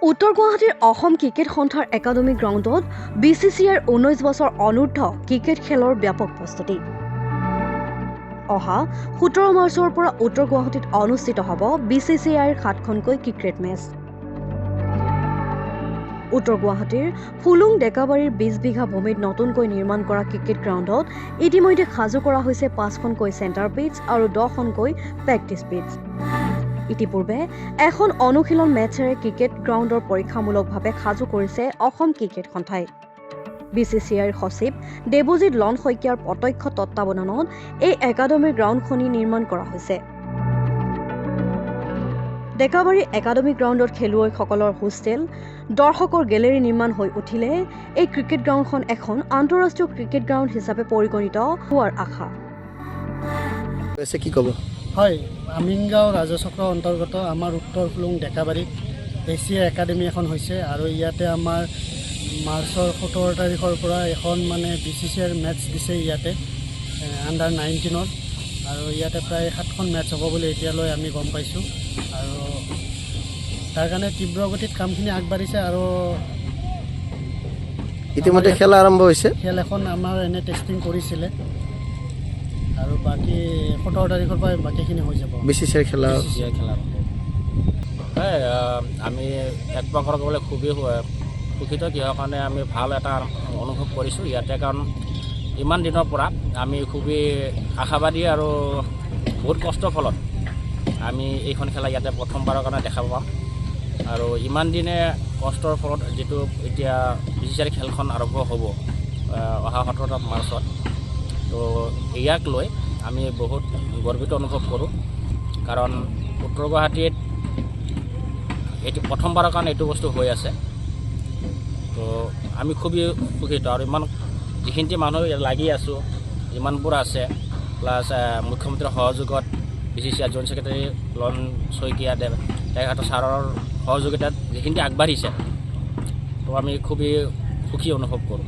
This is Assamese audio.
উত্তৰ গুৱাহাটীৰ অসম ক্ৰিকেট সন্থাৰ একাডেমী গ্ৰাউণ্ডত BCCIৰ 19 বছৰ অনূৰ্ধ্ব ক্ৰিকেট খেলৰ ব্যাপক প্ৰস্তুতি। অহা 17 মাৰ্চৰ পৰা উত্তৰ গুৱাহাটীত অনুষ্ঠিত হ'ব BCCIৰ 7খনকৈ ক্ৰিকেট মেচ। উত্তৰ গুৱাহাটীৰ ফুলুং ডেকাবাৰীৰ 20 বিঘা ভূমিত নতুনকৈ নিৰ্মাণ কৰা ক্ৰিকেট গ্ৰাউণ্ডত ইতিমধ্যে সাজু কৰা হৈছে 5খনকৈ চেণ্টাৰ পিটছ আৰু 10খনকৈ প্ৰেক্টিছ পিটছ। ইতিপূৰ্বে এখন অনুশীলন মেচেৰে ক্ৰিকেট গ্ৰাউণ্ডৰ পৰীক্ষামূলকভাৱে সাজু কৰিছে অসম ক্ৰিকেট সন্থাই। BCCIৰ সচিব দেৱজিৎ লন শইকীয়াৰ প্ৰত্যক্ষ তত্বাৱধানত এই একাডেমীৰ গ্ৰাউণ্ডখনি নিৰ্মাণ কৰা হৈছে। ডেকাবাৰী একাডেমী গ্ৰাউণ্ডত খেলুৱৈসকলৰ হোষ্টেল, দৰ্শকৰ গেলেৰী নিৰ্মাণ হৈ উঠিলে এই ক্ৰিকেট গ্ৰাউণ্ডখন এখন আন্তঃৰাষ্ট্ৰীয় ক্ৰিকেট গ্ৰাউণ্ড হিচাপে পৰিগণিত হোৱাৰ আশা। কি ক'ব? হয়, আমিনগাঁও ৰাজচক্ৰৰ অন্তৰ্গত আমাৰ উত্তৰ ফুলুং ডেকাবাৰীত BCCI একাডেমী এখন হৈছে আৰু ইয়াতে আমাৰ মাৰ্চৰ 17 তাৰিখৰ পৰা এখন BCCIৰ মেটচ দিছে ইয়াতে আণ্ডাৰ 19ৰ আৰু ইয়াতে প্ৰায় 7খন মেটচ হ'ব বুলি এতিয়ালৈ আমি গম পাইছোঁ আৰু তাৰ কাৰণে তীব্ৰ গতিত কামখিনি আগবাঢ়িছে আৰু ইতিমধ্যে খেল আৰম্ভ হৈছে। খেল এখন আমাৰ এনে টেষ্টিং কৰিছিলে আৰু বাকী 17 তাৰিখৰ পৰা বাকীখিনি হৈ যাব। BCCIৰ খেলা আমি এক প্ৰকাৰ ক'বলৈ খুবেই সুখিত, কিহৰ কাৰণে আমি ভাল এটা অনুভৱ কৰিছোঁ ইয়াতে, কাৰণ ইমান দিনৰ পৰা আমি খুবেই আশাবাদী আৰু বহুত কষ্টৰ ফলত আমি এইখন খেলা ইয়াতে প্ৰথমবাৰৰ কাৰণে দেখা পাম আৰু ইমান দিনে কষ্টৰ ফলত যিটো এতিয়া BCCIৰ খেলখন আৰম্ভ হ'ব অহা 17 মাৰ্চত, তো ইয়াক লৈ আমি বহুত গৰ্বিত অনুভৱ কৰোঁ, কাৰণ উত্তৰ গুৱাহাটীত এইটো প্ৰথমবাৰৰ কাৰণে এইটো বস্তু হৈ আছে। তো আমি খুবেই সুখিত আৰু ইমান যিখিনি মানুহ লাগি আছোঁ যিমানবোৰ আছে, প্লাছ মুখ্যমন্ত্ৰীৰ সহযোগত BCCI joint secretary Lon Saikia দেৱ তেখেতৰ ছাৰৰ সহযোগিতাত যিখিনি আগবাঢ়িছে, তো আমি খুবেই সুখী অনুভৱ কৰোঁ।